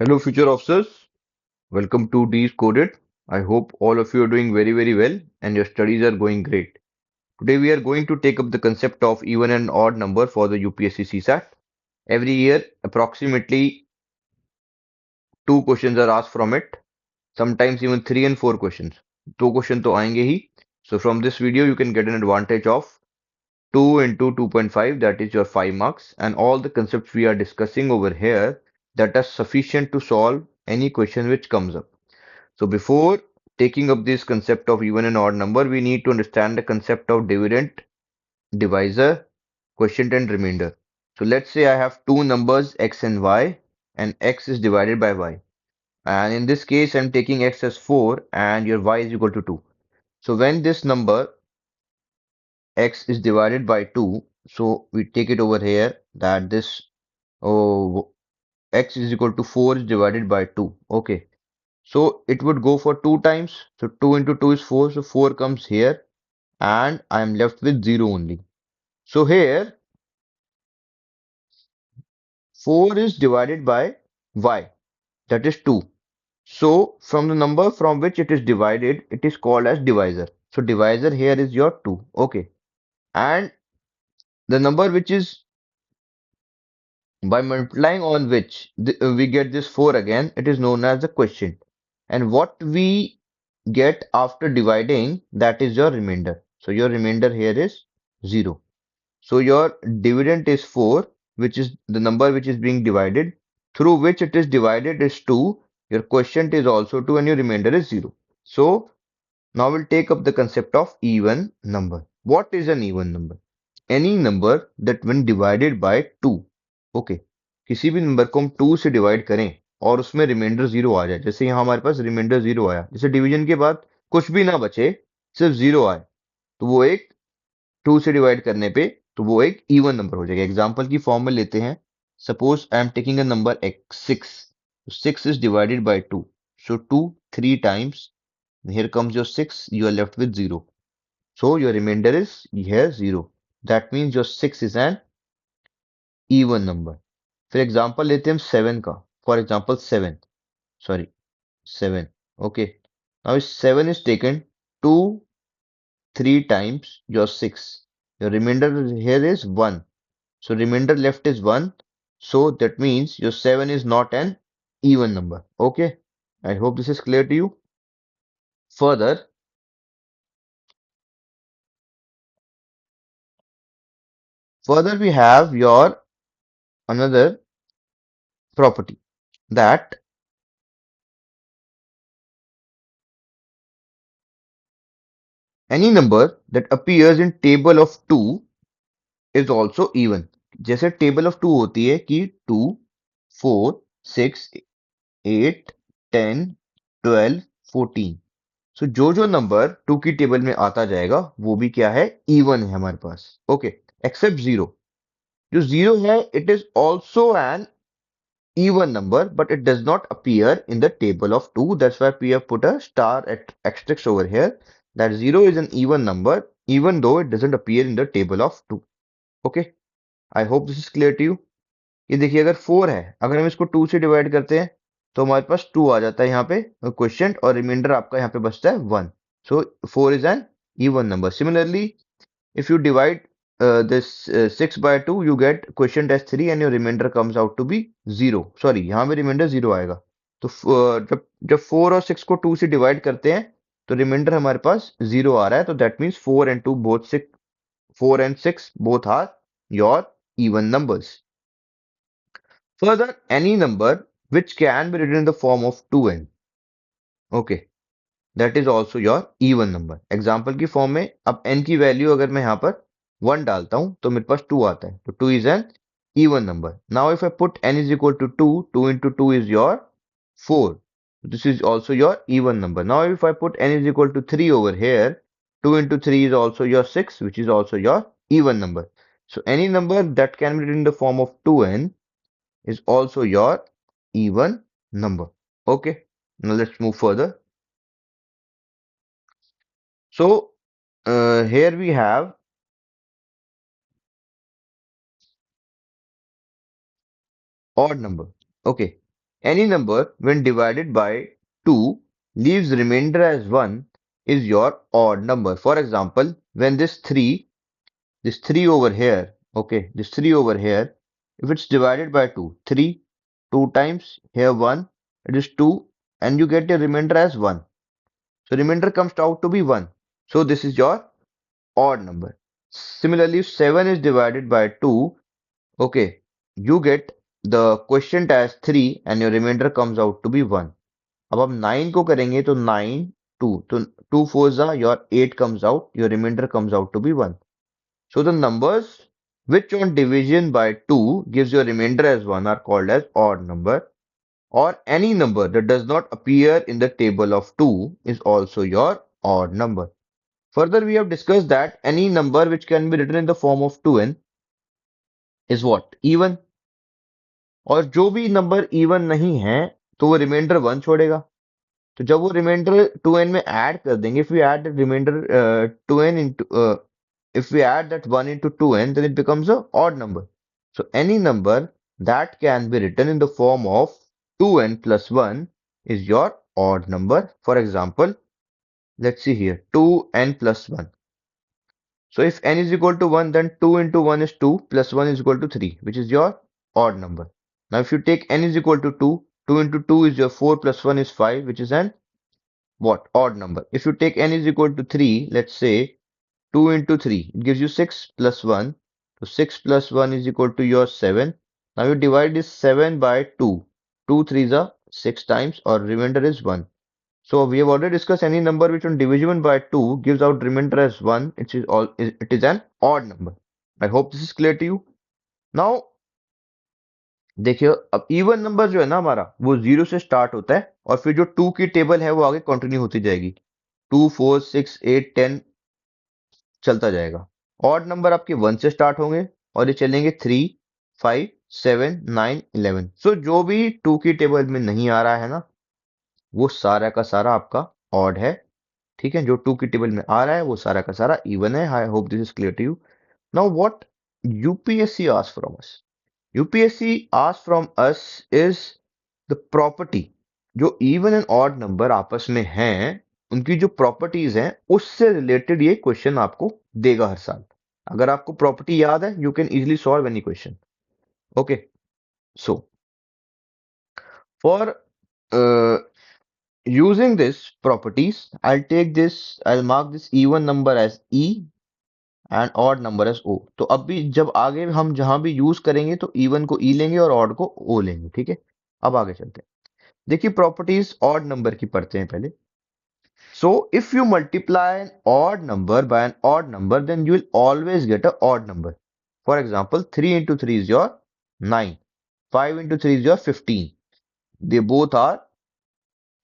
Hello, future officers. Welcome to Decoded. I hope all of you are doing very, very well and your studies are going great. Today, we are going to take up the concept of even and odd number for the UPSC CSAT. Every year, approximately two questions are asked from it, sometimes even three and four questions. दो question तो आएंगे ही. So, from this video, you can get an advantage of 2 into 2.5, that is your 5 marks, and all the concepts we are discussing over here that are sufficient to solve any question which comes up. So before taking up this concept of even and odd number, we need to understand the concept of dividend, divisor, quotient and remainder. So let's say I have two numbers x and y and x is divided by y. And in this case, I'm taking x as 4 and your y is equal to 2. So when this number x is divided by 2, so we take it over here that this oh, x is equal to 4 is divided by 2. Okay. So it would go for two times. So 2 into 2 is 4. So 4 comes here and I am left with 0 only. So here 4 is divided by y, that is 2. So from the number from which it is divided, it is called as divisor. So divisor here is your 2. Okay. And the number which is by multiplying on which we get this 4 again, it is known as the quotient. And what we get after dividing, that is your remainder. So your remainder here is 0. So your dividend is 4, which is the number which is being divided, through which it is divided is 2, your quotient is also 2 and your remainder is 0. So now we'll take up the concept of even number. What is an even number? Any number that when divided by 2, okay, किसी भी number को हम 2 से divide करें और उसमें reminder 0 आ जाए, जैसे यहाँ हमारे पास रिमाइंडर 0 आया, जैसे डिवीजन के बाद कुछ भी ना बचे, सिर्फ 0 आए, तो वो एक 2 से डिवाइड करने पे तो वो एक इवन नंबर हो जाएगा. एग्जांपल की फॉर्म में लेते हैं. Suppose I am taking a number x 6. 6 is divided by 2. So 2 3 times. Here comes your 6. You are left with 0. So your remainder is here 0. That means your 6 is an even number. फिर example लेते हैं हम 7 का. For example 7. Sorry, 7. Okay. Now if 7 is taken 2 3 times your 6. Your remainder here is 1. So remainder left is 1. So that means your 7 is not an even number. Okay. I hope this is clear to you. Further, further we have your another property that any number that appears in table of 2 is also even. जैसे table of 2 होती है कि 2, 4, 6, 8, 10, 12, 14. सो जो number 2 की table में आता जाएगा वो भी क्या है, इवन है हमारे पास. ओके. Except zero. जो जीरो है it is also an even number, but it does not appear in the table of 2. That's why we have put a star at asterisk over here. That 0 is an even number, even though it doesn't appear in the table of 2. Okay. I hope this is clear to you. ये देखिए अगर 4 है, अगर हम इसको 2 से divide करते हैं तो हमारे पास 2 आ जाता है यहाँ पे क्वेश्चन और रिमाइंडर आपका यहाँ पे बचता है 1. सो 4 is an even number. Similarly, if you divide this 6 by 2, you get quotient as 3 and your remainder comes out to be 0. Sorry, यहाँ पे remainder 0 आएगा. तो जब जब 4 और 6 को 2 से डिवाइड करते हैं तो रिमाइंडर हमारे पास 0 आ रहा है, तो that means 4 and 2 both 6, 4 and 6 both are your even numbers. Further, any number which can be written in the form of 2n. Okay. That is also your even number. Example की form में अब n की value अगर मैं यहाँ पर 1 डालता हूं तो मेरे पास 2 आता है, तो 2 is an even number. Now if I put n is equal to 2, 2 into 2 is your 4. This is also your even number. Now if I put n is equal to 3 over here, 2 into 3 is also your 6, which is also your even number. So any number that can be written in the form of 2n is also your even number. Okay, now let's move further. So here we have odd number. Okay. Any number when divided by 2 leaves remainder as 1 is your odd number. For example, when this 3 over here, okay, this 3 over here, if it's divided by 2, 3, 2 times, here 1, it is 2, and you get a remainder as 1. So remainder comes out to be 1. So this is your odd number. Similarly, if 7 is divided by 2, okay, you get the quotient as 3 and your remainder comes out to be 1. अब हम 9 को करेंगे तो 9, 2, तो 2 4 जा your 8 comes out, your remainder comes out to be 1. So the numbers which on division by 2 gives your remainder as 1 are called as odd number, or any number that does not appear in the table of 2 is also your odd number. Further, we have discussed that any number which can be written in the form of 2n is what? Even. और जो भी number even नहीं है तो वो reminder 1 छोड़ेगा. तो जब वो रिमाइंडर 2n में ऐड कर देंगे, if we add the remainder 2n into if we add that 1 into 2n, then it becomes a odd number. So any number that can be written in the form of 2n plus 1 is your odd number. For example, let's see here, 2n plus 1. So if n is equal to 1, then 2 into 1 is 2 plus 1 is equal to 3, which is your odd number. Now if you take n is equal to 2, 2 into 2 is your 4 plus 1 is 5, which is an what? Odd number. If you take n is equal to 3, let's say 2 into 3, it gives you 6 plus 1. So 6 plus 1 is equal to your 7. Now you divide this 7 by 2. 2 3s are 6 times, or remainder is 1. So we have already discussed any number which on division by 2 gives out remainder as 1. It is an odd number. I hope this is clear to you. Now देखिए, अब even number जो है ना हमारा, वो 0 से start होता है और फिर जो 2 की टेबल है वो आगे कंटिन्यू होती जाएगी. 2 4 6 8 10 चलता जाएगा. ऑड नंबर आपके 1 से स्टार्ट होंगे और ये चलेंगे 3 5 7 9 11. सो जो भी 2 की टेबल में नहीं आ रहा है ना, वो सारा का सारा आपका ऑड है. ठीक है, जो 2 की टेबल में आ रहा है वो सारा का सारा इवन है. I hope this is clear to you. Now what UPSC asks from us, UPSC asks from us is the property. जो इवन एंड ऑड नंबर आपस में हैं, उनकी जो प्रॉपर्टीज हैं उससे रिलेटेड ये क्वेश्चन आपको देगा हर साल. अगर आपको प्रॉपर्टी याद है, you can easily solve any question. Okay, so for using this properties, I'll mark this even number as E and odd number as O. तो अब भी जब आगे हम जहां भी यूज करेंगे तो even को E लेंगे और odd को O लेंगे. ठीक है, अब आगे चलते हैं. देखिए, प्रॉपर्टीज ऑड नंबर की पढ़ते हैं पहले. So if you multiply an odd number by an odd number, then you will always get an odd number. For example, 3 into 3 is your 9. 5 into 3 is your 15. They both are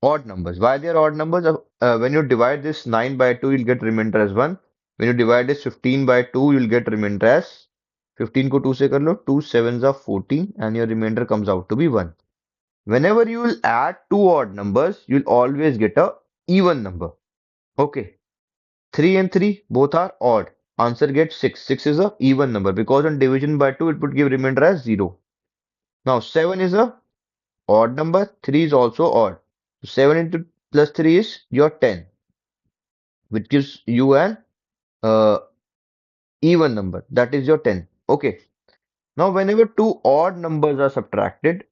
odd numbers. Why they are odd numbers? When you divide this 9 by 2, you'll get remainder as 1. When you divide this 15 by 2, you'll get remainder as 15 को 2 से कर लो, 2 sevens are 14 and your remainder comes out to be 1. Whenever you will add two odd numbers, you'll always get a even number. Okay. 3 and 3 both are odd. Answer gets 6. 6 is a even number because on division by 2 it would give remainder as 0. Now 7 is a odd number. 3 is also odd. So 7 into plus 3 is your 10, which gives you an uh, even number. That is your 10. Okay. Now whenever two odd numbers are subtracted,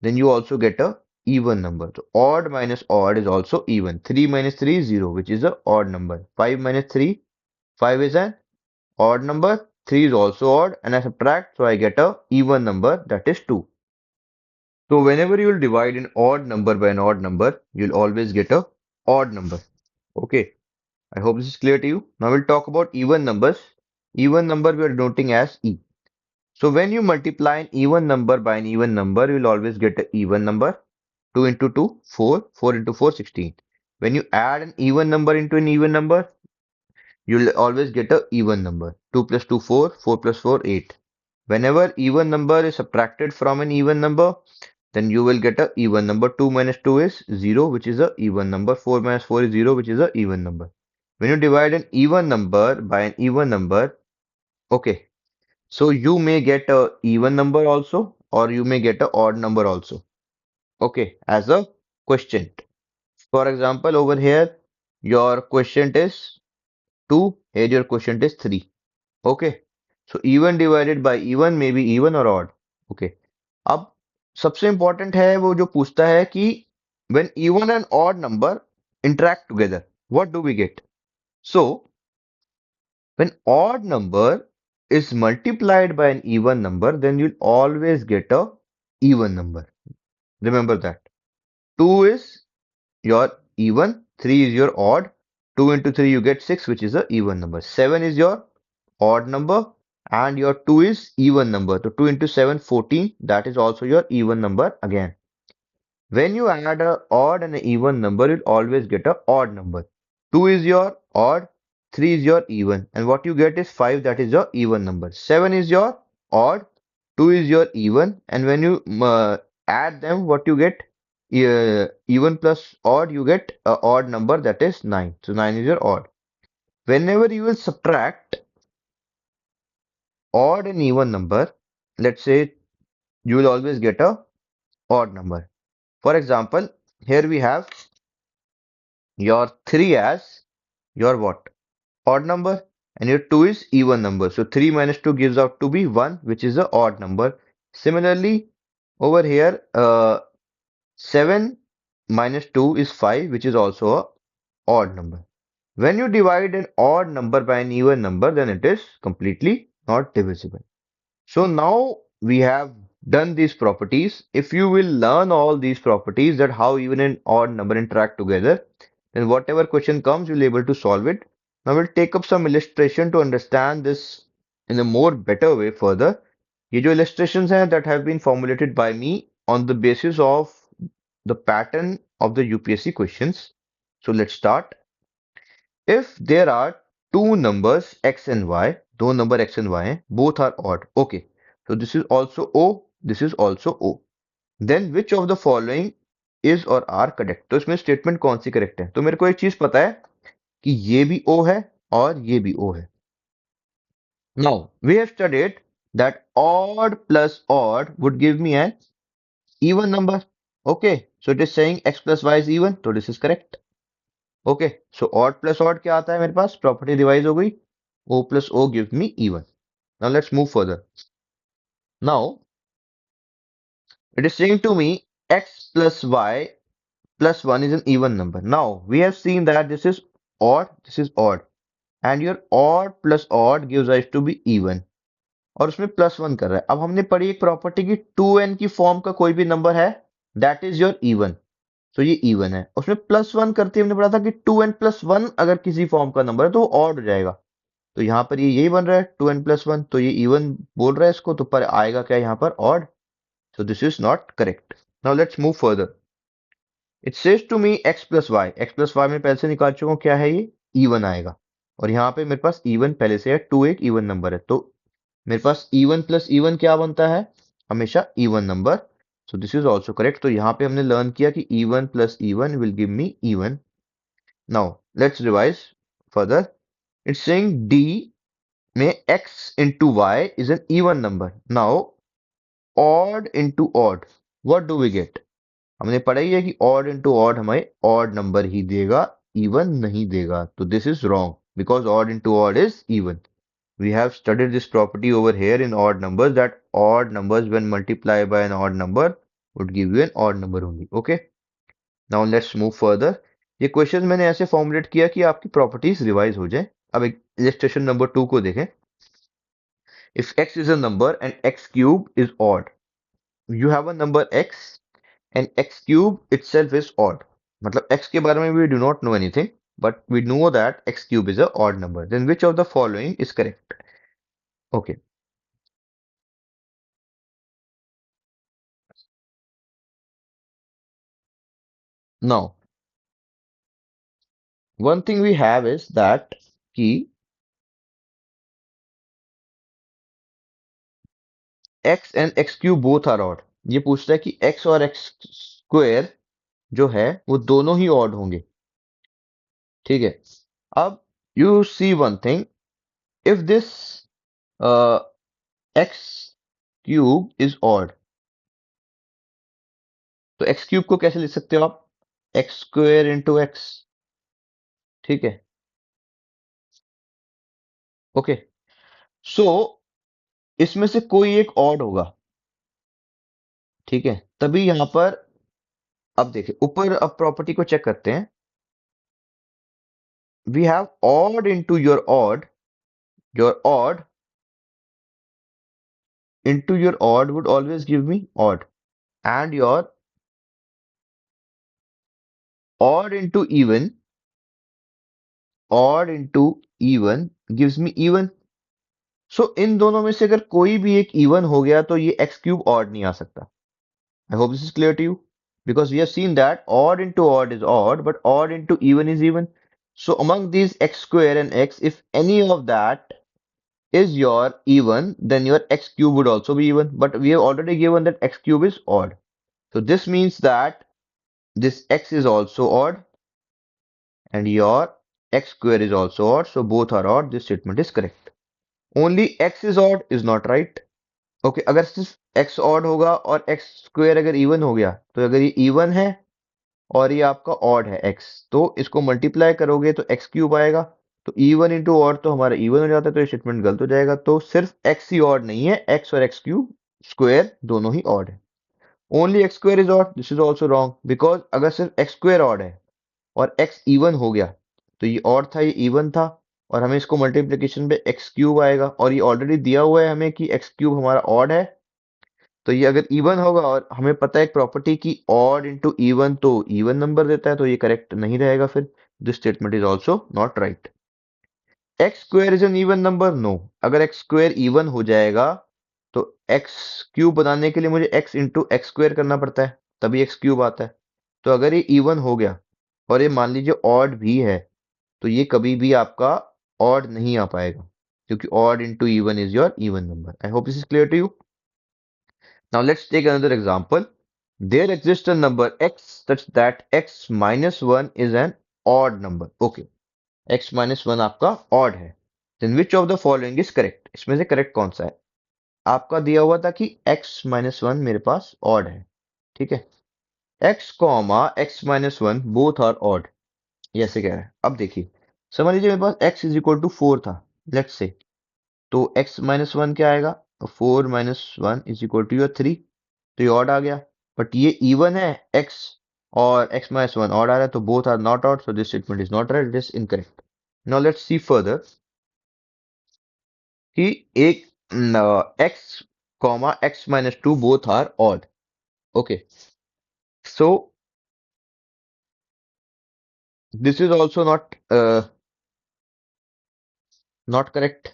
then you also get a even number. So odd minus odd is also even. 3 minus 3 is 0, which is a odd number. 5 minus 3, 5 is an odd number. 3 is also odd, and I subtract, so I get a even number, that is 2. So whenever you will divide an odd number by an odd number, you'll always get a odd number. Okay, I hope this is clear to you. Now we'll talk about even numbers. Even number we are denoting as E. So when you multiply an even number by an even number, you will always get an even number. 2 into 2, 4. 4 into 4, 16. When you add an even number into an even number, you'll always get a even number. 2 plus 2, 4. 4 plus 4, 8. Whenever even number is subtracted from an even number, then you will get a even number. 2 minus 2 is 0, which is a even number. 4 minus 4 is 0, which is a even number. When you divide an even number by an even number, okay, so you may get a even number also, or you may get a odd number also. Okay, as a quotient. For example, over here, your quotient is 2, here your quotient is 3. Okay, so even divided by even may be even or odd. Okay, अब सबसे important है वो जो पूछता है कि when even and odd number interact together, what do we get? So, when odd number is multiplied by an even number, then you'll always get a even number. Remember that. 2 is your even, 3 is your odd, 2 into 3 you get 6, which is a even number. 7 is your odd number and your 2 is even number. So 2 into 7, 14, that is also your even number again. When you add a odd and an even number, you'll always get a odd number. 2 is your odd, 3 is your even, and what you get is 5, that is your even number. 7 is your odd, 2 is your even, and when you add them, what you get? Even plus odd, you get a odd number, that is 9. So 9 is your odd. Whenever you will subtract odd and even number, let's say you will always get a odd number. For example, here we have your 3 as your what? Odd number, and your 2 is even number. So 3 minus 2 gives out to be 1, which is a odd number. Similarly, over here, 7 minus 2 is 5, which is also a odd number. When you divide an odd number by an even number, then it is completely not divisible. So now we have done these properties. If you will learn all these properties, that how even and odd number interact together, then whatever question comes, you'll be able to solve it. Now we'll take up some illustration to understand this in a more better way further. ये जो illustrations हैं that have been formulated by me on the basis of the pattern of the UPSC questions. So let's start. If there are two numbers x and y, दो number x and y हैं, both are odd. Okay, so this is also O, this is also O. Then which of the following is or are correct? तो इसमें statement कौन सी correct है? तो मेरे को एक चीज पता है कि ये भी O है और ये भी O है. Now we have studied that odd plus odd would give me an even number. Okay, so it is saying x plus y is even, so this is correct. Okay so odd plus odd क्या आता है मेरे पास property revise हो गई O plus O give me even now let's move further now it is saying to me x plus y plus 1 is an even number now we have seen that this is odd and your odd plus odd gives rise to be even और उसमें plus one कर रहा है अब हमने पढ़ी एक property की 2n की फॉर्म का कोई भी नंबर है दैट इज योर इवन तो ये इवन है उसमें प्लस वन करते हमने पढ़ा था कि 2n प्लस वन अगर किसी फॉर्म का नंबर है तो वो ऑड हो जाएगा तो यहाँ पर ये यही बन रहा है 2n प्लस वन तो ये इवन बोल रहा है इसको तो पर आएगा क्या यहाँ पर odd so this is not correct now let's move further it says to me X plus Y में पहले से निकाल चुका हूँ क्या है ये इवन आएगा और यहाँ पे मेरे पास इवन पहले से है टू एक इवन नंबर है तो मेरे पास इवन प्लस इवन क्या बनता है हमेशा even number so this is also correct तो यहाँ पे हमने लर्न किया कि even plus even will give me even now let's revise further it's saying D में x into y is an even number. Now, odd into odd, what do we get? हमने पढ़ा ही है कि odd into odd हमें odd number ही देगा, even नहीं देगा. तो this is wrong because odd into odd is even. We have studied this property over here in odd numbers that odd numbers when multiplied by an odd number would give you an odd number only. Okay. Now let's move further. ये question मैंने ऐसे formulate किया कि आपकी properties revise हो जाए अब illustration number 2 को देखें if x is a number and x cube is odd, you have a number x and x cube itself is odd. मतलब x के बारे में we do not know anything, but we know that x cube is a odd number. Then which of the following is correct? Okay. Now, one thing we have is that कि x and x cube both are odd. ये पूछता है कि x और x square जो है वो दोनों ही odd होंगे. ठीक है. अब you see one thing. If this uh, x cube is odd तो एक्स क्यूब को कैसे लिख सकते हो आप? X square into x. ठीक है, ओके। सो इसमें से कोई एक ऑड होगा, ठीक है, तभी यहां पर, अब देखिए ऊपर, अब प्रॉपर्टी को चेक करते हैं। We have odd into your odd into your odd would always give me odd, and your odd into even gives me even. So इन दोनों में से अगर कोई भी एक even हो गया तो ये x cube odd नहीं आ सकता. I hope this is clear to you, because we have seen that odd into odd is odd, but odd into even is even. So among these x square and x, if any of that is your even, then your x cube would also be even. But we have already given that x cube is odd. So this means that this x is also odd and your x square is also odd. So both are odd. This statement is correct. Only x is odd is not right. Okay, अगर सिर्फ x odd होगा और x square अगर even हो गया, तो अगर ये even है और ये आपका odd है x, तो इसको मल्टीप्लाई करोगे तो x क्यूब आएगा। तो even into odd तो हमारा even हो जाता है, तो ये स्टेटमेंट गलत हो जाएगा। तो सिर्फ x ही odd नहीं है, x और x क्यूब स्क्वायर दोनों ही odd है। Only x square is odd, this is also wrong, because अगर सिर्फ एक्स स्क्वायर ऑड है और एक्स इवन हो गया, तो ये ऑड था, ये इवन था, और हमें इसको मल्टीप्लिकेशन पे एक्स क्यूब आएगा, और ये ऑलरेडी दिया हुआ है हमें कि एक्स क्यूब हमारा ऑड है। तो ये अगर इवन होगा, और हमें पता है एक प्रॉपर्टी की ऑड इंटू इवन तो इवन नंबर देता है, तो ये करेक्ट नहीं रहेगा फिर। This statement is also not right. X square is an even number, no. अगर एक्स स्क्वायर इवन हो जाएगा तो एक्स क्यूब बनाने के लिए मुझे एक्स इंटू एक्स स्क्वायर करना पड़ता है, तभी एक्स क्यूब आता है। तो अगर ये इवन हो गया और ये मान लीजिए ऑड भी है, तो ये कभी भी आपका ऑड नहीं आ पाएगा, क्योंकि odd into even is your even number. I hope this is clear to you. Now let's take another example. There exists a number x such that x minus 1 is an odd number. Okay, x minus 1 आपका odd है। Then which of the following is correct? इसमें से correct कौन सा है? आपका दिया हुआ था कि x minus 1 मेरे पास odd है, ठीक है। x comma x minus 1 both are odd, ये ऐसे कह रहा है। अब देखिए, समझ लीजिए मेरे पास x इज इक्वल टू 4 था, लेट्स से, तो x माइनस 1 क्या आएगा? 4 minus 1 is equal to your 3, तो ये ऑड आ गया। बट ये इवन है x, और x माइनस 1 ऑड आ रहा है, तो both are not odd, so this statement is not right, it is incorrect. Now let's see further कि एक x comma x minus 2 both are odd. Okay, so this is also not correct.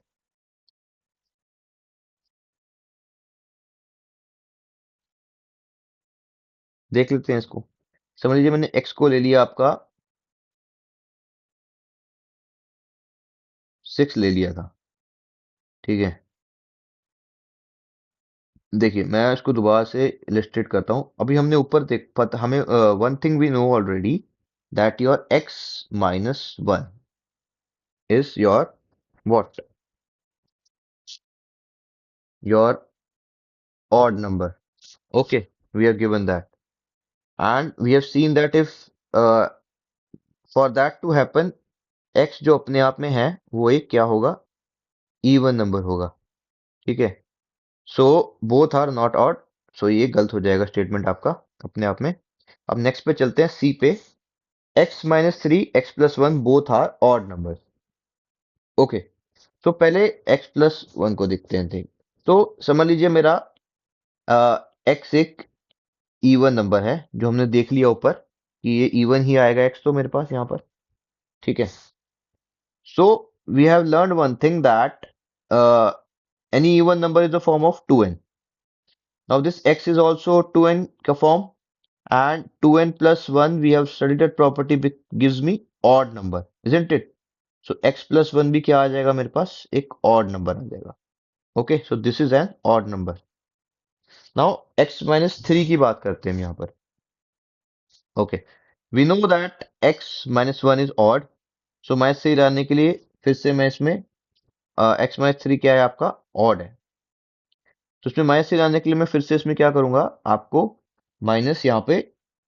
देख लेते हैं इसको। समझ लीजिए मैंने x को ले लिया आपका 6 ले लिया था, ठीक है। देखिए मैं इसको दोबारा से इलस्ट्रेट करता हूं। अभी हमने ऊपर देख पता हमें one thing we know already, that your x minus 1 is your what? Your odd number. Okay, we are given that, and we have seen that if for that to happen, x जो अपने आप में है वो एक क्या होगा? Even number होगा, ठीक है। So both are not odd, so ये गलत हो जाएगा स्टेटमेंट आपका अपने आप में। अब नेक्स्ट पे चलते हैं, सी पे। x minus 3 x plus 1 both are odd number. Okay, तो पहले x प्लस 1 को देखते हैं। ठीक, तो समझ लीजिए मेरा x एक इवन नंबर है, जो हमने देख लिया ऊपर कि ये इवन ही आएगा x तो मेरे पास यहाँ पर, ठीक है। So we have learn one thing that any even number is the form of 2n। Now this x is also 2n का form, and 2n plus 1 we have studied that property gives me odd number, isn't it? So x plus 1 भी क्या आ जाएगा मेरे पास? एक odd number आ जाएगा। Okay, so this is an odd number. Now x minus 3 की बात करते हैं हम यहाँ पर। Okay, we know that x minus 1 is odd. So minus 3 लाने के लिए फिर से मैं इसमें x माइनस 3 क्या है आपका? odd है। तो इसमें माइनस 3 लाने के लिए मैं फिर से इसमें क्या करूंगा? आपको माइनस यहाँ पे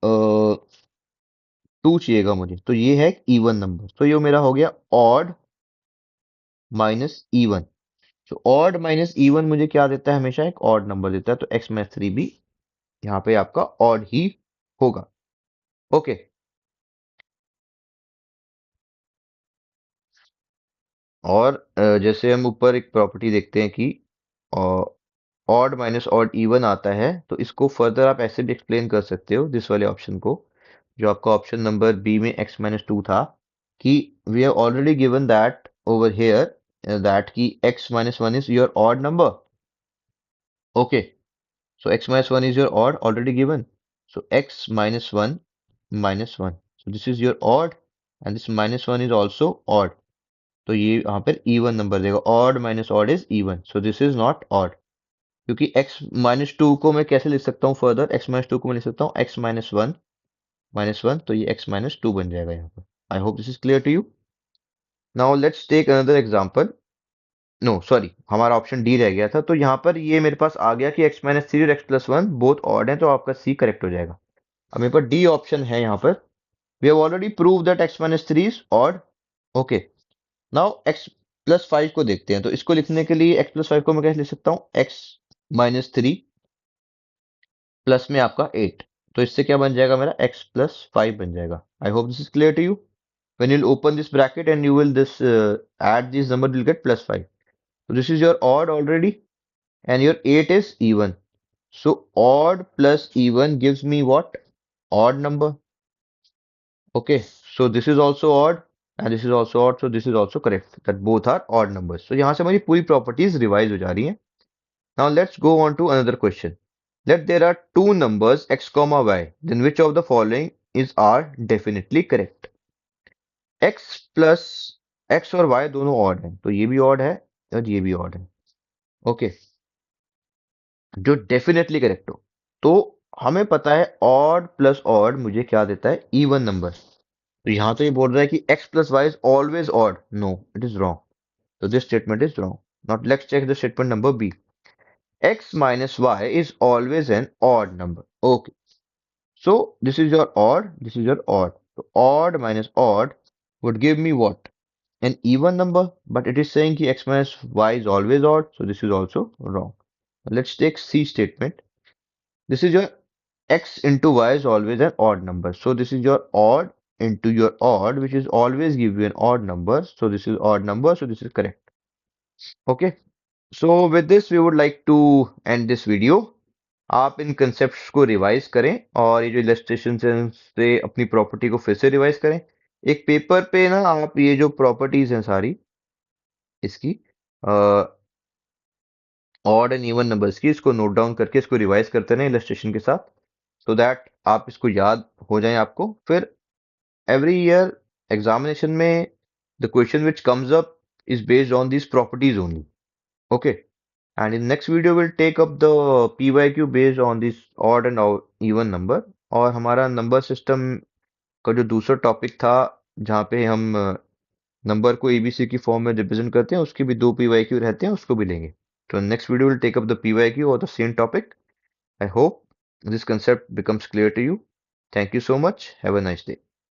टू चाहिएगा मुझे, तो ये है इवन नंबर, तो ये मेरा हो गया ऑड माइनस इवन। तो ऑड माइनस इवन मुझे क्या देता है, हमेशा एक ऑड नंबर देता है, तो एक्स माइनस थ्री भी यहाँ पे आपका ऑड ही होगा। ओके। और जैसे हम ऊपर एक प्रॉपर्टी देखते हैं कि ऑड माइनस ऑड इवन आता है, तो इसको फर्दर आप ऐसे भी एक्सप्लेन कर सकते हो, दिस वाले ऑप्शन को, जो आपका ऑप्शन नंबर बी में एक्स माइनस टू था, कि we have already given that over here that की X minus one is your odd number. Okay, so x minus 1 is your odd already given. So x minus 1. So this is your odd and this minus 1 is also odd. तो ये यहाँ पर even number देगा, odd minus odd is even. So this is not odd. क्योंकि x minus 2 को मैं कैसे लिख सकता हूँ further? x minus 2 को मैं लिख सकता हूँ x minus 1, तो ये x minus 2 बन जाएगा यहाँ पर. I hope this is clear to you. Now let's take another example. No sorry, हमारा ऑप्शन डी रह गया था, तो यहाँ पर ये मेरे पास आ गया कि x माइनस थ्री और x plus one both odd हैं, तो आपका सी करेक्ट हो जाएगा। अब मेरे पास डी ऑप्शन है यहाँ पर, we have already prove that x minus three is odd. Okay, now x plus five को देखते हैं, तो इसको लिखने के लिए x प्लस फाइव को मैं कैसे लिख सकता हूँ, x माइनस थ्री प्लस में आपका एट, तो इससे क्या बन जाएगा मेरा x प्लस फाइव बन जाएगा। I hope this is clear to you. When you'll open this bracket and you will this add this number, you'll get plus 5. So this is your odd already, and your 8 is even. So odd plus even gives me what? Odd number. Okay, so this is also odd and this is also odd. So this is also correct that both are odd numbers. So यहाँ से हमारी पूरी properties revise हो जा रही हैं. Now let's go on to another question. Let there are two numbers x comma y. Then which of the following is are definitely correct? x plus x और y दोनों odd हैं, तो ये भी odd है और ये भी odd है. Okay. जो डेफिनेटली करेक्ट हो, तो हमें पता है ऑड प्लस ऑड मुझे क्या देता है, इवन नंबर। तो यहां तो ये बोल रहा है कि x plus y is always odd, no it is wrong, तो this statement is wrong. Not, let's check the statement number B, x minus y is always an odd number. Okay, so this is your odd, this is your odd, so odd minus odd would give me what, an even number, but it is saying ki x minus y is always odd, so this is also wrong. Let's take C statement. This is your x into y is always an odd number. So this is your odd into your odd, which is always give you an odd number. So this is odd number. So this is correct. Okay. So with this, we would like to end this video. आप इन concepts को revise करें और ये जो illustration से अपनी property को फिर से रिवाइज करें। एक पेपर पे ना आप ये जो प्रॉपर्टीज हैं सारी इसकी ऑड एंड इवन नंबर्स की, इसको नोट डाउन करके इसको रिवाइज करते रहें इलस्ट्रेशन के साथ, सो दैट आप इसको याद हो जाए आपको। फिर every year examination में the question which comes up is based on these properties only. Okay, and in next video we'll take up the PYQ based on this odd and even number, और हमारा number system का जो दूसरा topic था जहाँ पे हम number को एबीसी की फॉर्म में रिप्रेजेंट करते हैं, उसके भी दो PYQ रहते हैं, उसको भी लेंगे। तो next video will take up the PYQ और the same topic. I hope this concept becomes clear to you. Thank you so much. Have a nice day.